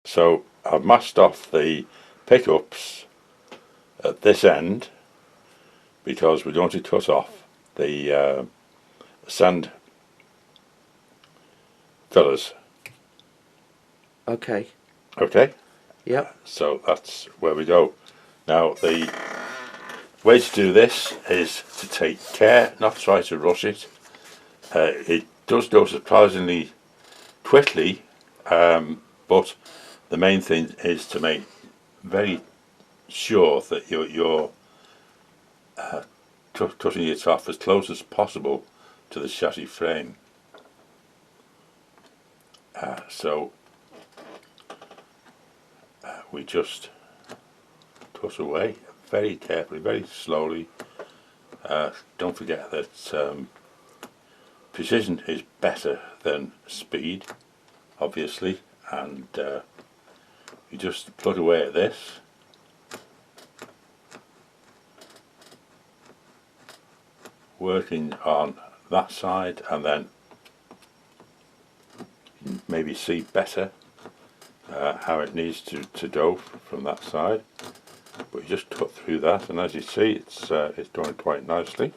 So I've masked off the pickups at this end because we're going to cut off the sand fillers. Okay. Okay? Yep. So that's where we go. Now the way to do this is to take care, not try to rush it. It does go surprisingly quickly, but the main thing is to make very sure that you're cutting it off as close as possible to the chassis frame. So we just cut away very carefully, very slowly. Don't forget that precision is better than speed, obviously, and you just plug away at this. Working on that side, and then maybe see better how it needs to go from that side. But you just cut through that, and as you see, it's done quite nicely.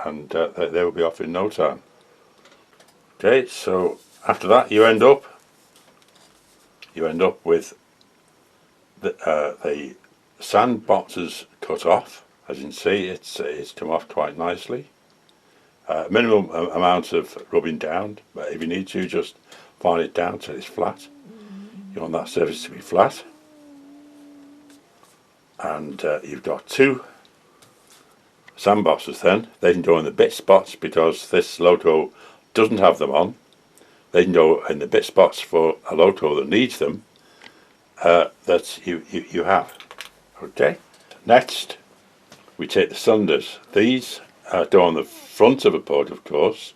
And they will be off in no time. Okay, so after that you end up with the sand boxes cut off. As you can see, it's come off quite nicely. Minimum amount of rubbing down, but if you need to, just fine it down till it's flat. You want that surface to be flat. And you've got two sand boxes then. They can go in the bit spots because this loco doesn't have them on. They can go in the bit spots for a loco that needs them, that you have. Okay. Next, we take the sunders. These go on the front of a board, of course,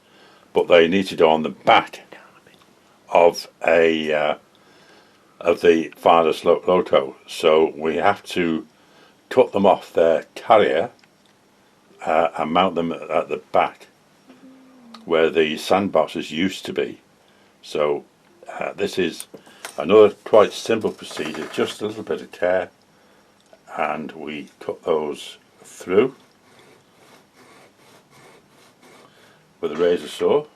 but they need to go on the back of the farthest loco. So we have to cut them off their carrier and mount them at the back where the sandboxes used to be. So this is another quite simple procedure, just a little bit of care, and we cut those through with a razor saw.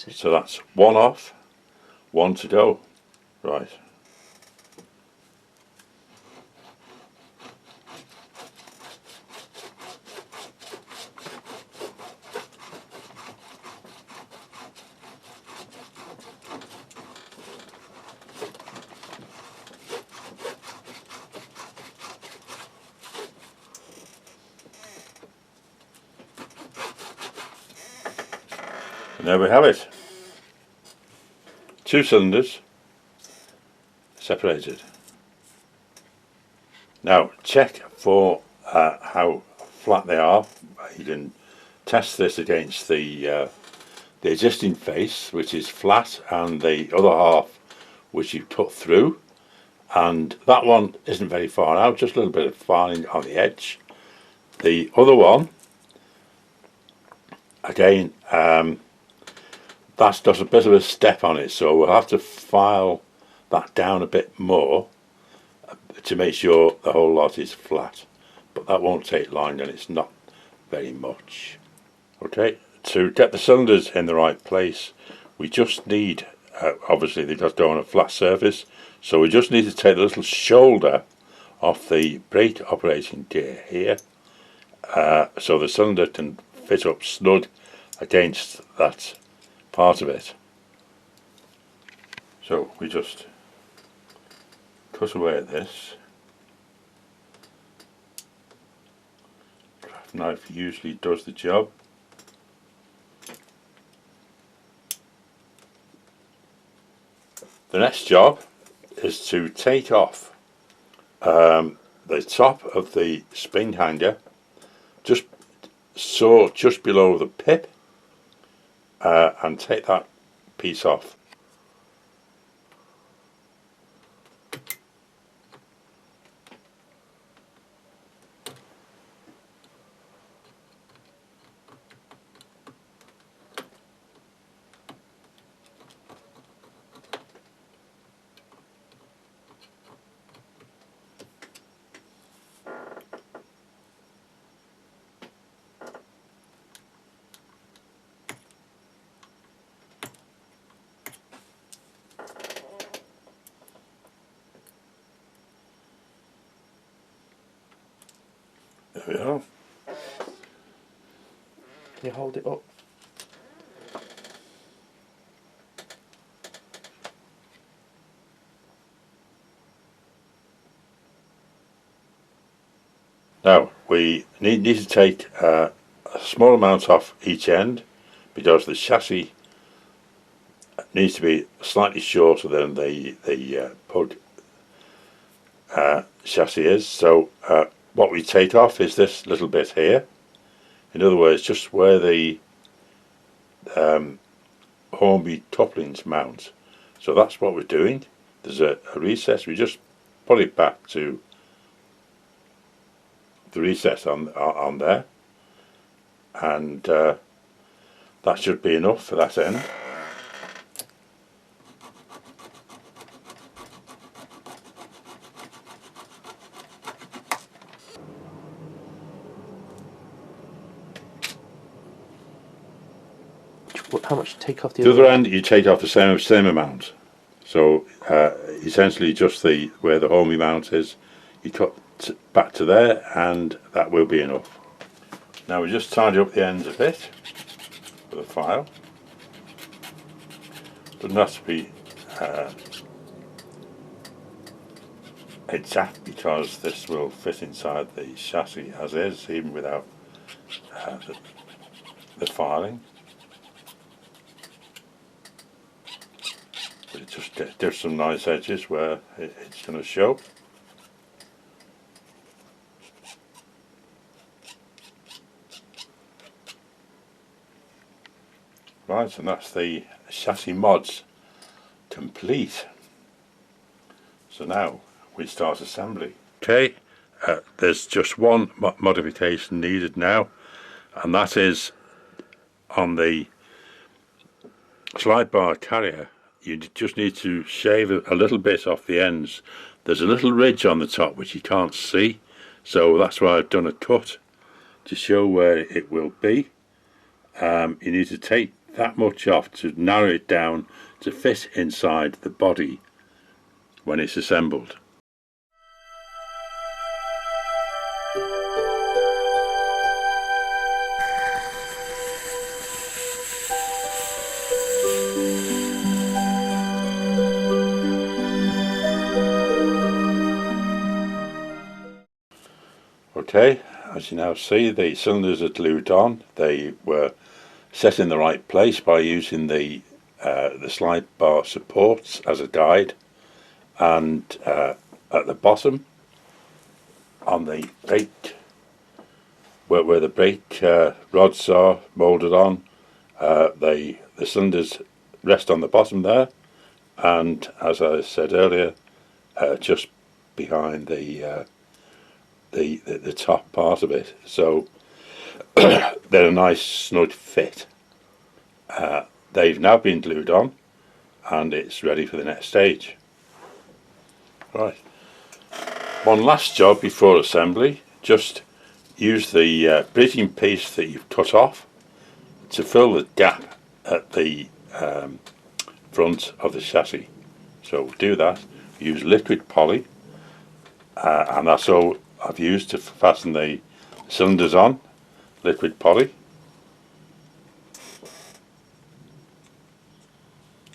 So that's one off, one to go. Right. And there we have it. Two cylinders separated. Now check for how flat they are. You can test this against the existing face, which is flat, and the other half which you cut through, and that one isn't very far out, just a little bit of filing on the edge. The other one, again, that's got a bit of a step on it, so we'll have to file that down a bit more to make sure the whole lot is flat, but that won't take long, and it's not very much. Okay, to get the cylinders in the right place, we just need, obviously they just go on a flat surface, so we just need to take the little shoulder off the brake operating gear here, so the cylinder can fit up snug against that part of it. So we just cut away at this. Craft knife usually does the job. The next job is to take off the top of the spring hanger, just below the pip, and take that piece off. There we are. Can you hold it up? Now we need to take a small amount off each end because the chassis needs to be slightly shorter than the pug chassis is. So what we take off is this little bit here. In other words, just where the Hornby couplings mount. So that's what we're doing. There's a recess. We just pull it back to the recess on there, and that should be enough for that end. How much take off the The other end you take off the same amount. So essentially just where the Hornby mount is, you cut back to there, and that will be enough. Now we just tidy up the ends a bit with a file. Doesn't have to be exact because this will fit inside the chassis as is, even without the filing. But it just there's some nice edges where it's going to show. Right, and that's the chassis mods complete. So now we start assembly. Okay, there's just one modification needed now, and that is on the slide bar carrier. You just need to shave a little bit off the ends. There's a little ridge on the top which you can't see, so that's why I've done a cut to show where it will be. You need to take that much off to narrow it down to fit inside the body when it's assembled. Okay, as you now see, the cylinders are glued on. They were set in the right place by using the slide bar supports as a guide, and at the bottom on the brake, where the brake rods are moulded on, the cylinders rest on the bottom there, and as I said earlier, just behind the top part of it, so they're a nice snug fit. They've now been glued on, and it's ready for the next stage. Right, one last job before assembly. Just use the bridging piece that you've cut off to fill the gap at the front of the chassis. So do that. Use liquid poly, and that's all I've used to fasten the cylinders on. Liquid poly.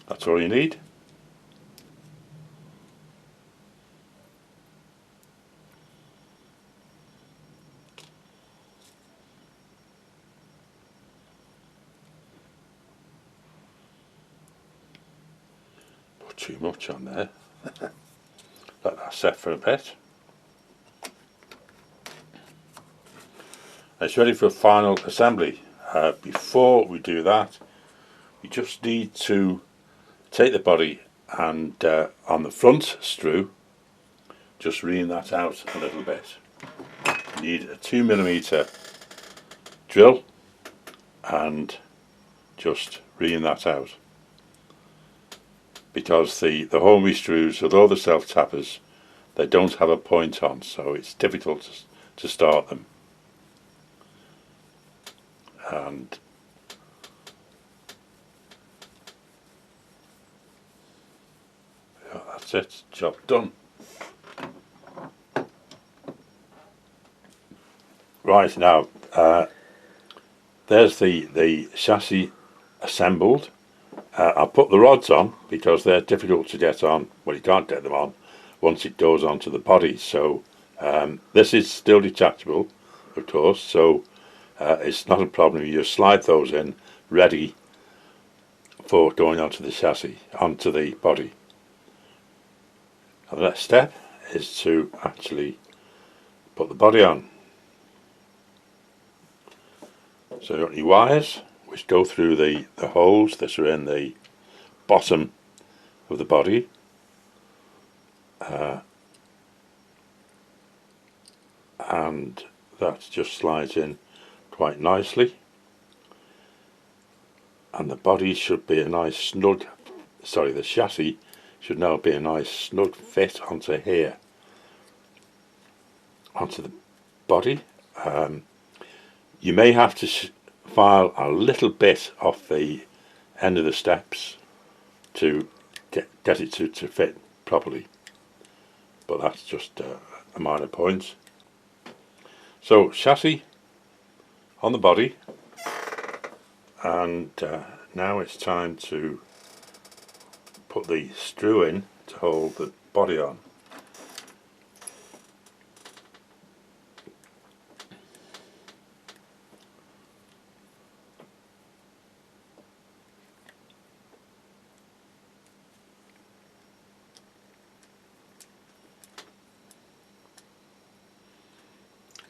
That's all you need. Put too much on there. Let that set for a bit. It's ready for final assembly. Before we do that, you just need to take the body and on the front screw, just ream that out a little bit. You need a 2mm drill and just ream that out, because the Hornby screws, although they're self-tappers, they don't have a point on, so it's difficult to start them. And yeah, that's it, job done. Right, now there's the chassis assembled. I'll put the rods on because they're difficult to get on. Well, you can't get them on once it goes onto the body. So this is still detachable, of course, so it's not a problem. You just slide those in ready for going onto the chassis, onto the body. And the next step is to actually put the body on. So you've got your wires which go through the holes that are in the bottom of the body. And that just slides in quite nicely. And the body should be a nice snug, sorry, the chassis should now be a nice snug fit onto here, onto the body. You may have to file a little bit off the end of the steps to get it to fit properly, but that's just a minor point. So chassis on the body, and now it's time to put the screw in to hold the body on.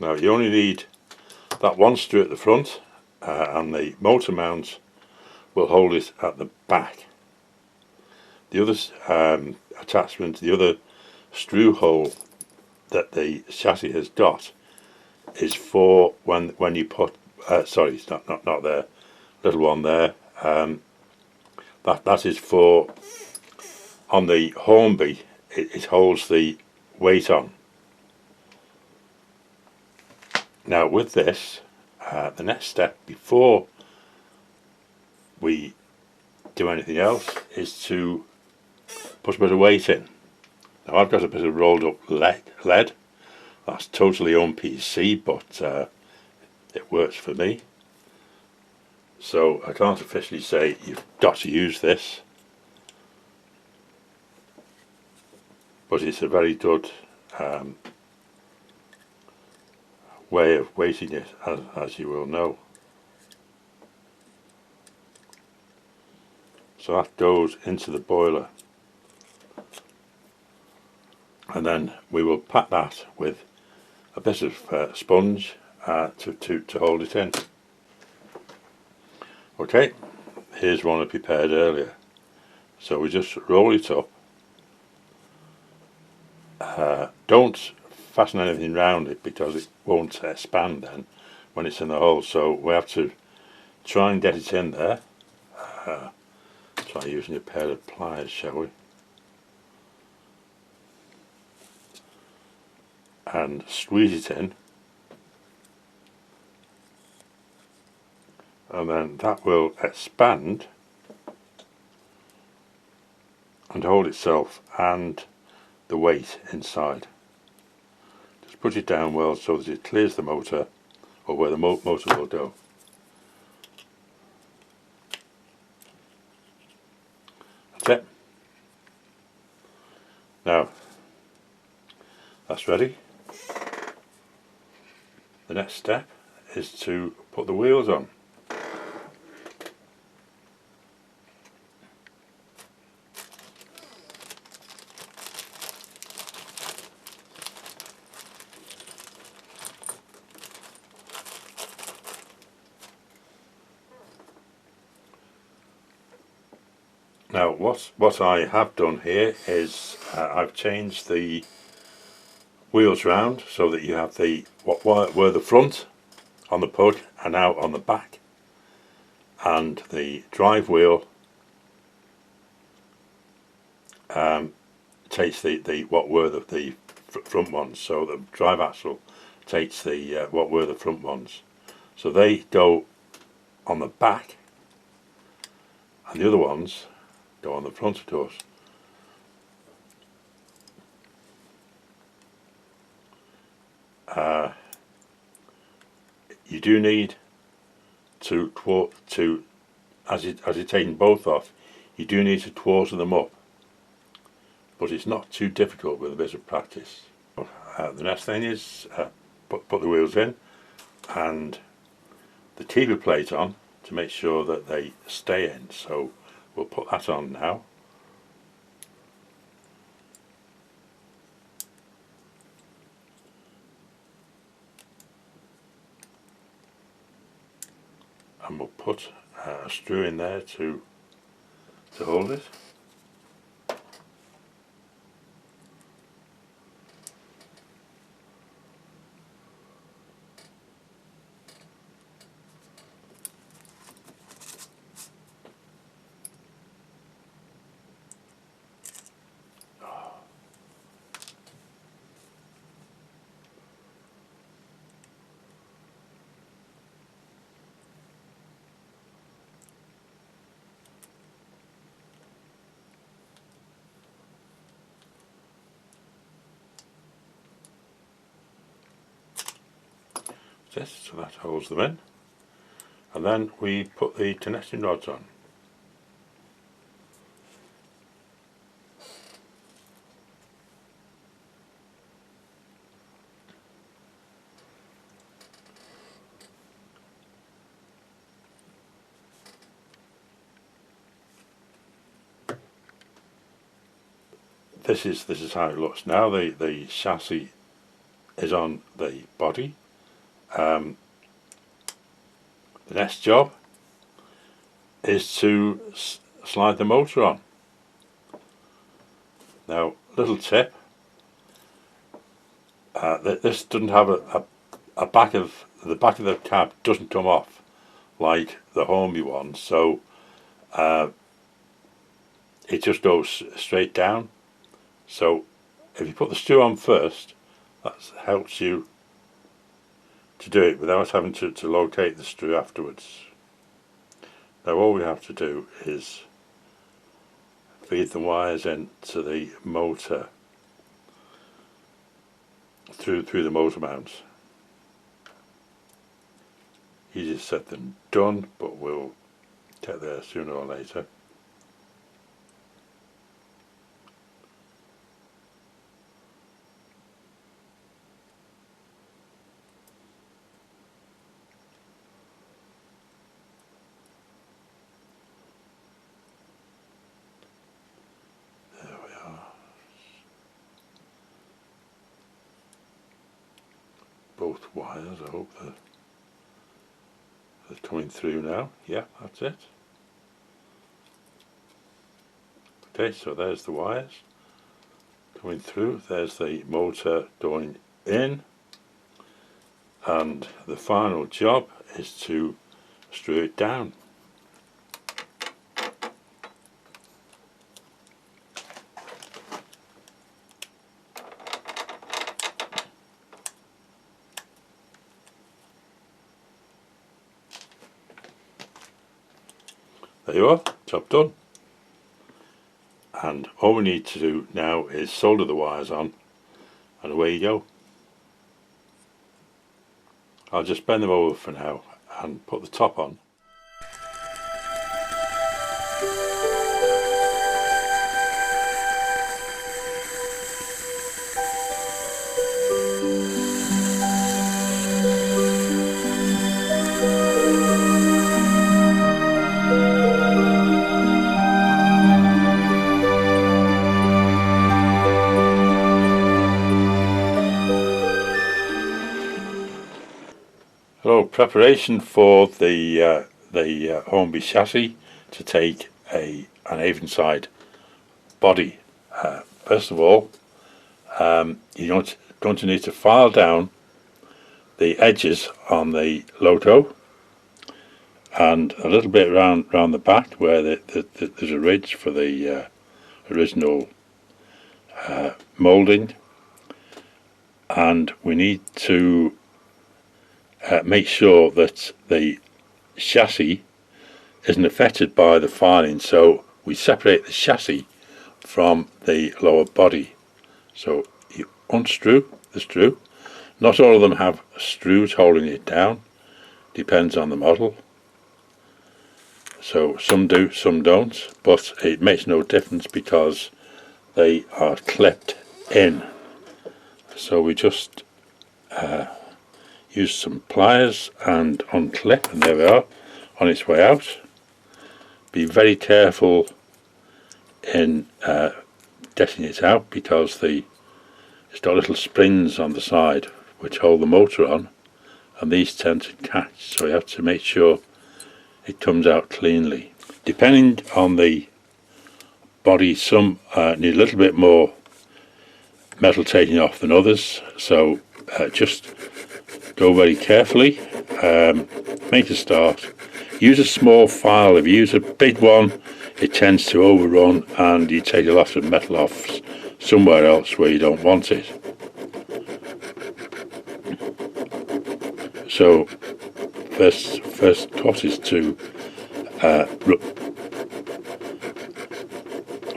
Now you only need that one screw at the front, and the motor mount will hold it at the back. The other attachment, the other screw hole that the chassis has got is for when you put, sorry, it's not there, little one there. That is for on the Hornby. It holds the weight on. Now with this, the next step before we do anything else is to put a bit of weight in. Now I've got a bit of rolled up lead. That's totally on PC, but it works for me. So I can't officially say you've got to use this, but it's a very good way of weighting it, as you will know. So that goes into the boiler, and then we will pack that with a bit of sponge to hold it in. Okay, here's one I prepared earlier. So we just roll it up. Don't fasten anything around it because it won't expand then when it's in the hole. So we have to try and get it in there. Try using a pair of pliers, shall we? And squeeze it in. And then that will expand and hold itself and the weight inside. Just put it down well so that it clears the motor, or where the motor will go. That's it. Now that's ready. The next step is to put the wheels on. Now what I have done here is I've changed the wheels round so that you have the what were the front on the pug and now on the back, and the drive wheel takes the what were the front ones. So the drive axle takes the what were the front ones. So they go on the back, and the other ones go on the front, of course. you do need to as you're taking both off, you do need to quarter them up, but it's not too difficult with a bit of practice. The next thing is put the wheels in and the keeper plate on to make sure that they stay in, so we'll put that on now. And we'll put a screw in there to hold it. So that holds them in, and then we put the connecting rods on. This is how it looks now. The chassis is on the body. The next job is to slide the motor on. Now, little tip, this doesn't have a back of the cab doesn't come off like the Hornby one, so it just goes straight down. So if you put the screw on first, that helps you to do it without having to locate the screw afterwards. Now all we have to do is feed the wires into the motor through the motor mounts. Easier said than done, but we'll get there sooner or later. Both wires, I hope they're coming through now. Yeah, that's it. Okay, so there's the wires coming through, there's the motor going in, and the final job is to screw it down. There you are, job done. And all we need to do now is solder the wires on, and away you go. I'll just bend them over for now and put the top on. So preparation for the Hornby chassis to take an Avonside body. First of all, you're going to need to file down the edges on the logo and a little bit round the back where there's a ridge for the original moulding, and we need to make sure that the chassis isn't affected by the filing, so we separate the chassis from the lower body. So you unscrew the screw. Not all of them have screws holding it down, depends on the model. So some do, some don't, but it makes no difference because they are clipped in. So we just use some pliers and unclip, and there we are, on its way out. Be very careful in getting it out because it's got little springs on the side which hold the motor on, and these tend to catch, so you have to make sure it comes out cleanly. Depending on the body, some need a little bit more metal taking off than others, so just go very carefully, make a start. Use a small file. If you use a big one, it tends to overrun and you take a lot of metal off somewhere else where you don't want it. So first cut is to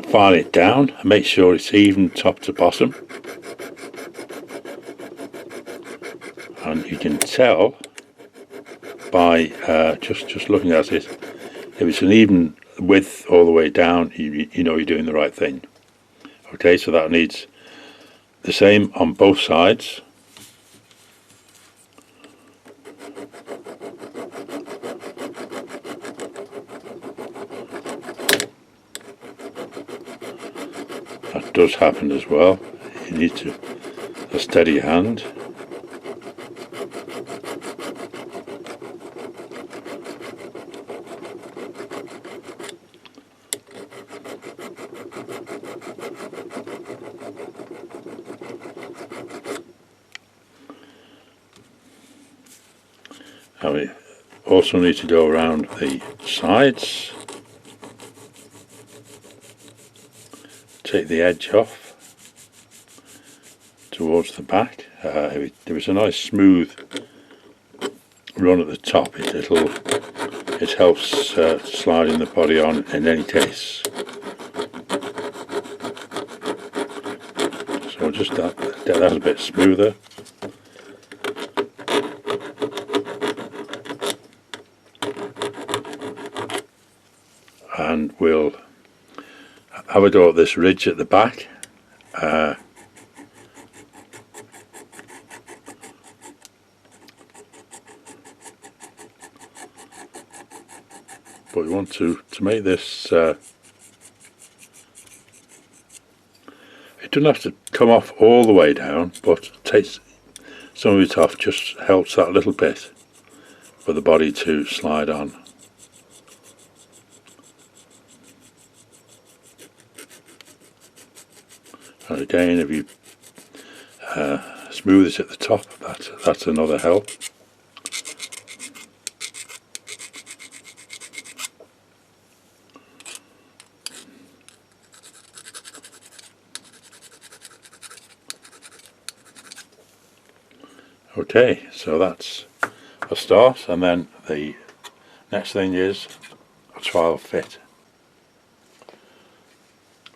file it down and make sure it's even top to bottom, and you can tell by just looking at it if it's an even width all the way down. You know you're doing the right thing. Okay, so that needs the same on both sides. That does happen as well. You need a steady hand. And we also need to go around the sides, take the edge off towards the back. If it's a nice smooth run at the top, it helps sliding the body on in any case. So just get that a bit smoother. And we'll have a go at this ridge at the back. But we want to make this, it doesn't have to come off all the way down, but takes some of it off, just helps that little bit for the body to slide on. And again, if you smooth it at the top, that's another help. Okay, so that's a start, and then the next thing is a trial fit.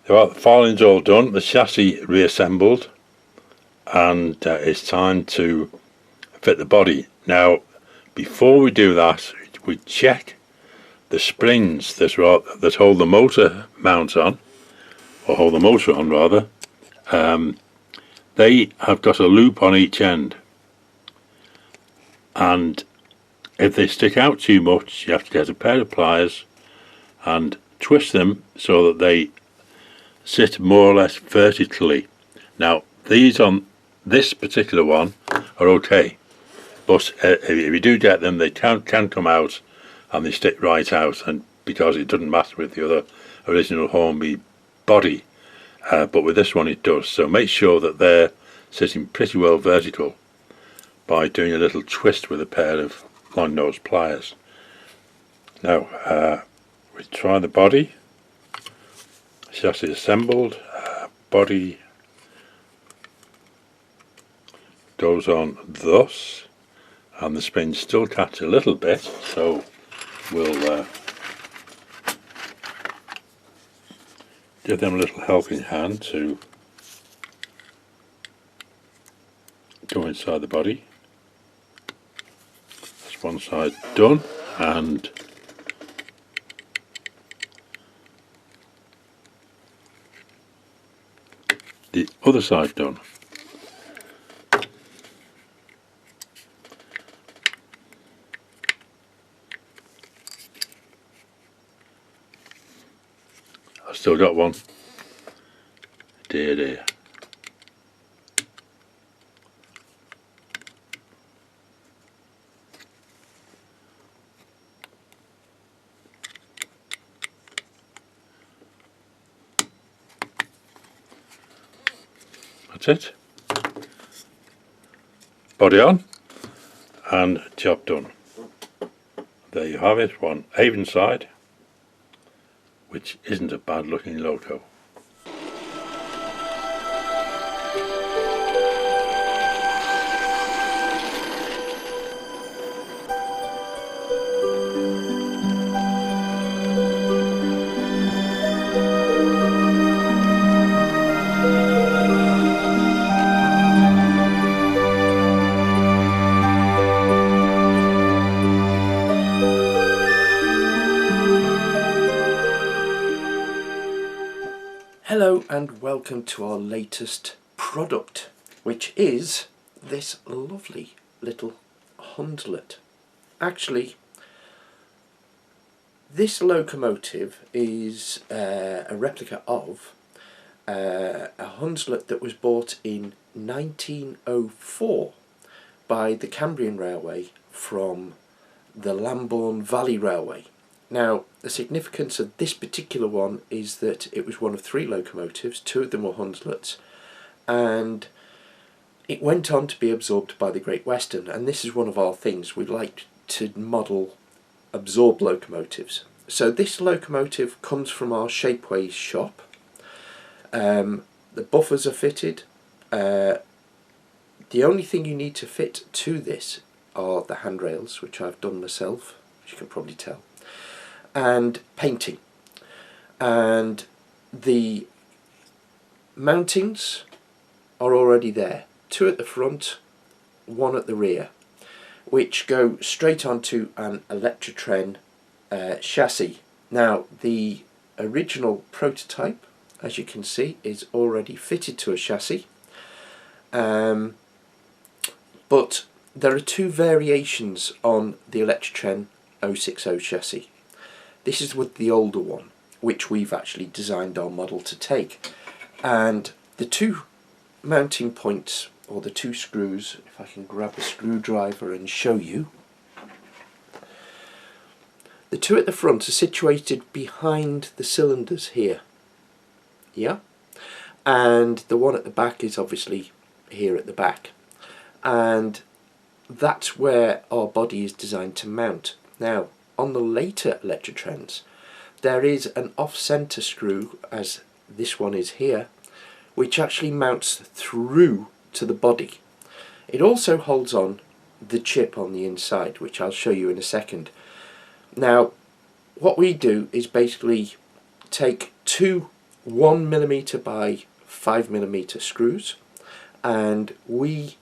Well, the filing's all done, the chassis reassembled, and it's time to fit the body. Now, before we do that, we check the springs that hold the motor mount on, or hold the motor on rather. They have got a loop on each end, and if they stick out too much, you have to get a pair of pliers and twist them so that they sit more or less vertically. Now, these on this particular one are okay, but if you do get them, they can come out and they stick right out, and because it doesn't matter with the other original Hornby body, but with this one it does. So make sure that they're sitting pretty well vertical by doing a little twist with a pair of long nose pliers. Now we try the body. Chassis assembled, body goes on thus, and the springs still catch a little bit, so we'll give them a little helping hand to go inside the body. That's one side done and the other side done. I've still got one. Dear dear. That's it. Body on and job done. There you have it, one Avon side, which isn't a bad looking loco. Hello and welcome to our latest product, which is this lovely little Hunslet. Actually, this locomotive is a replica of a Hunslet that was bought in 1904 by the Cambrian Railway from the Lambourne Valley Railway. Now, the significance of this particular one is that it was one of 3 locomotives, 2 of them were Hunslets, and it went on to be absorbed by the Great Western, and this is one of our things. We like to model absorbed locomotives. So this locomotive comes from our Shapeways shop. The buffers are fitted. The only thing you need to fit to this are the handrails, which I've done myself, as you can probably tell, and painting. And the mountings are already there, 2 at the front, 1 at the rear, which go straight onto an Electrotren chassis. Now, the original prototype, as you can see, is already fitted to a chassis, but there are 2 variations on the Electrotren 060 chassis. This is with the older one, which we've actually designed our model to take. And the 2 mounting points, or the 2 screws, if I can grab a screwdriver and show you. The 2 at the front are situated behind the cylinders here. Yeah? And the one at the back is obviously here at the back. And that's where our body is designed to mount. Now, on the later Electrotrens, there is an off-centre screw, as this one is here, which actually mounts through to the body. It also holds on the chip on the inside, which I'll show you in a second. Now, what we do is basically take 2 1mm by 5mm screws, and we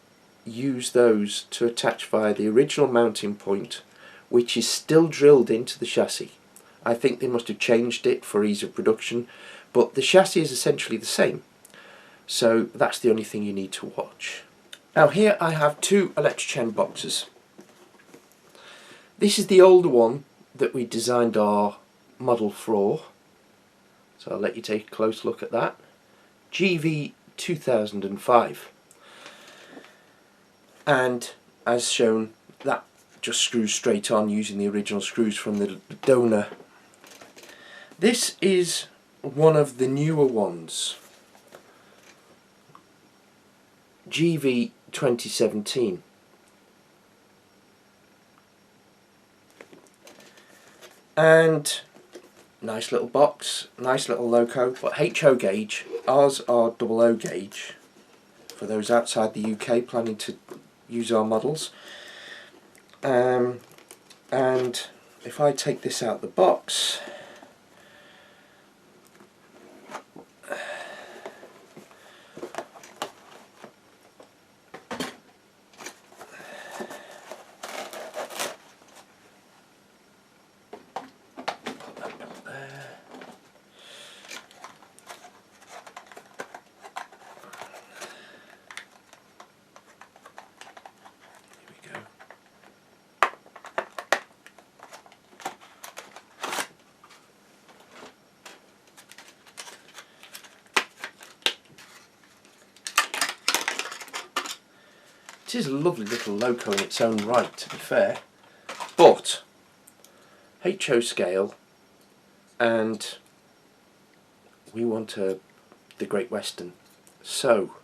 use those to attach via the original mounting point, which is still drilled into the chassis. I think they must have changed it for ease of production, but the chassis is essentially the same. So that's the only thing you need to watch. Now here I have 2 Electrotren boxes. This is the older one that we designed our model for, so I'll let you take a close look at that. GV 2005. And as shown, that just screws straight on using the original screws from the donor. This is one of the newer ones, GV 2017. And nice little box, nice little loco, but HO gauge. Ours are double O gauge for those outside the UK planning to use our models. And if I take this out the box, It is a lovely little loco in its own right, to be fair, but HO scale, and we want the Great Western, so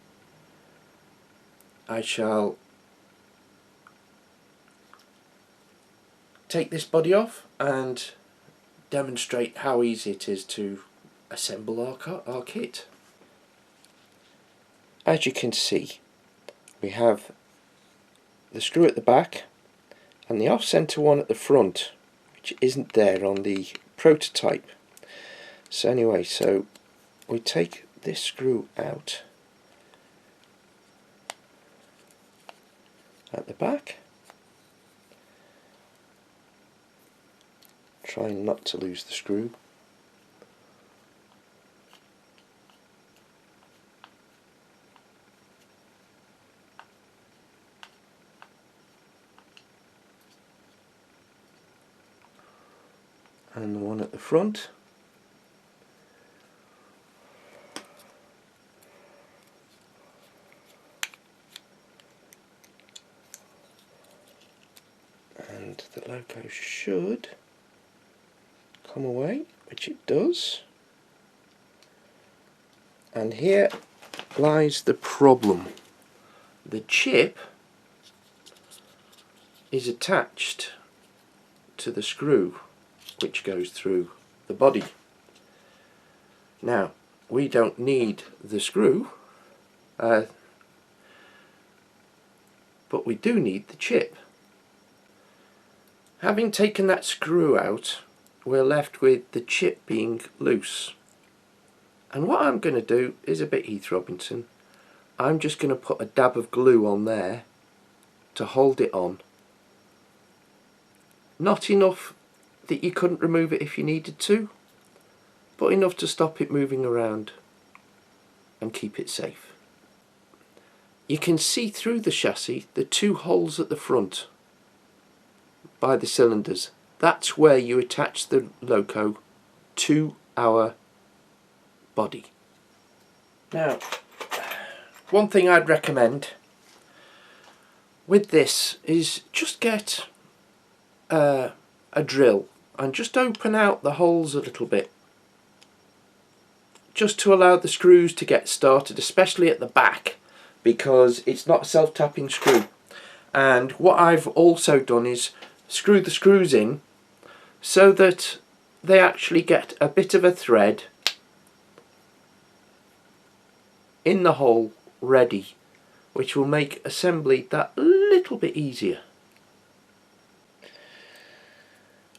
I shall take this body off and demonstrate how easy it is to assemble our kit. As you can see, we have the screw at the back and the off-center one at the front, which isn't there on the prototype. So anyway, so we take this screw out at the back, trying not to lose the screw. And the one at the front. And the logo should come away, which it does. And here lies the problem. The chip is attached to the screw which goes through the body. Now, we don't need the screw, but we do need the chip. Having taken that screw out, we're left with the chip being loose. And what I'm going to do is a bit Heath Robinson. I'm just going to put a dab of glue on there to hold it on. Not enough that you couldn't remove it if you needed to, but enough to stop it moving around and keep it safe. You can see through the chassis the two holes at the front by the cylinders. That's where you attach the loco to our body. Now, one thing I'd recommend with this is just get a drill and just open out the holes a little bit, just to allow the screws to get started, especially at the back, because it's not a self-tapping screw. And what I've also done is screw the screws in so that they actually get a bit of a thread in the hole ready, which will make assembly that little bit easier.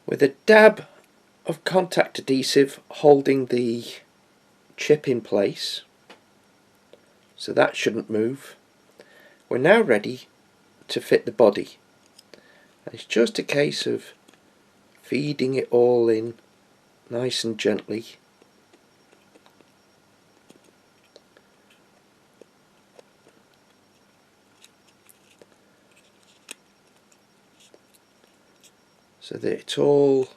With a dab of contact adhesive holding the chip in place, so that shouldn't move, we're now ready to fit the body. And it's just a case of feeding it all in nice and gently. So that it's all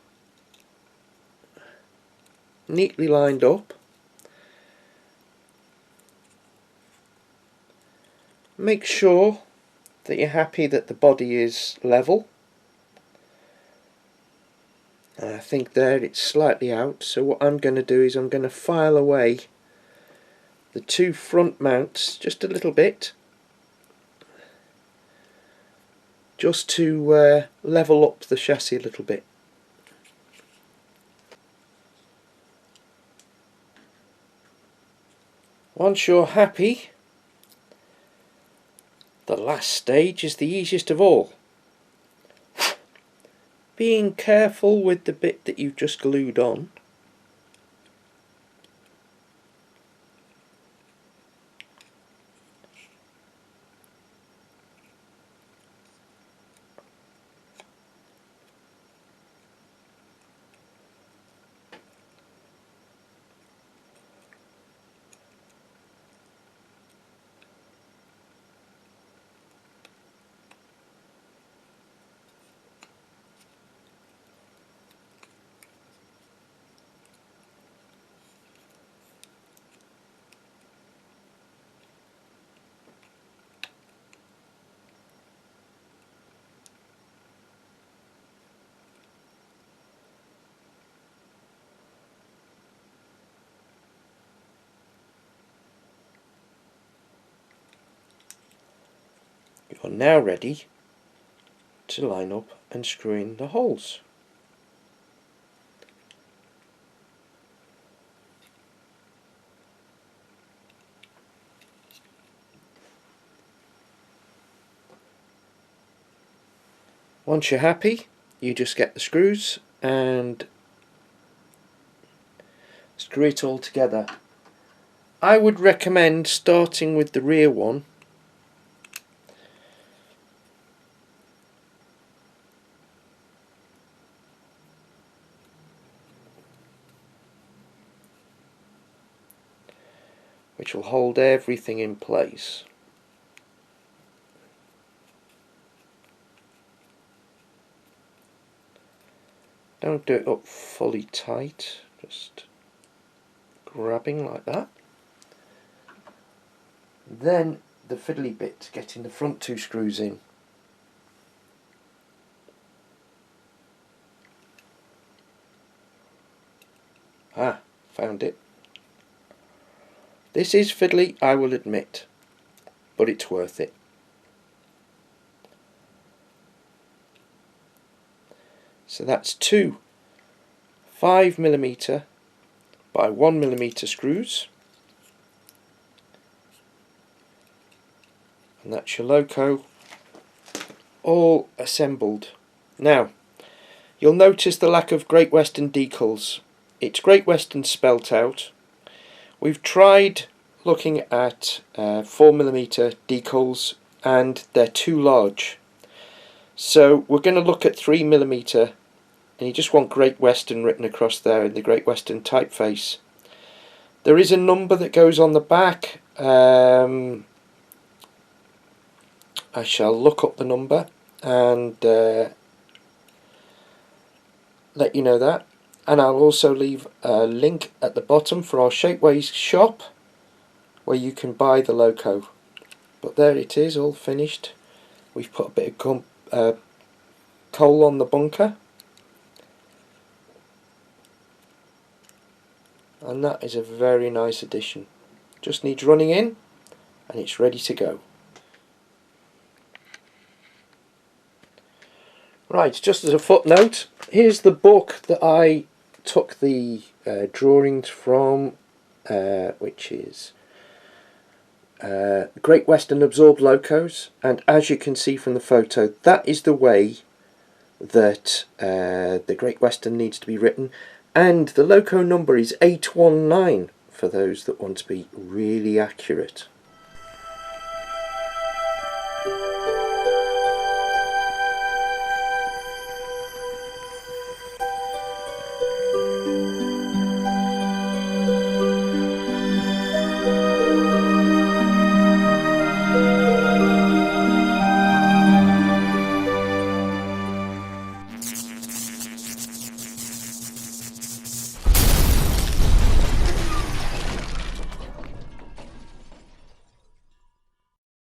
neatly lined up. Make sure that you're happy that the body is level. And I think there it's slightly out, so what I'm going to do is I'm going to file away the two front mounts just a little bit, just to level up the chassis a little bit. Once you're happy, the last stage is the easiest of all. Being careful with the bit that you've just glued on. are now ready to line up and screw in the holes. Once you're happy, you just get the screws and screw it all together. I would recommend starting with the rear one, which will hold everything in place. Don't do it up fully tight, just grabbing like that. Then the fiddly bit, getting the front two screws in. Ah, found it. This is fiddly, I will admit, but it's worth it. So that's two 5mm by 1mm screws, and that's your loco all assembled. Now you'll notice the lack of Great Western decals. It's Great Western spelt out. We've tried looking at 4mm decals and they're too large, so we're going to look at 3mm, and you just want Great Western written across there in the Great Western typeface. There is a number that goes on the back. I shall look up the number and let you know that, and I'll also leave a link at the bottom for our Shapeways shop where you can buy the loco. But there it is, all finished. We've put a bit of coal on the bunker, and that is a very nice addition. Just needs running in and it's ready to go. Right, just as a footnote, here's the book that I took the drawings from, which is Great Western Absorbed Locos, and as you can see from the photo, that is the way that the Great Western needs to be written, and the loco number is 819 for those that want to be really accurate.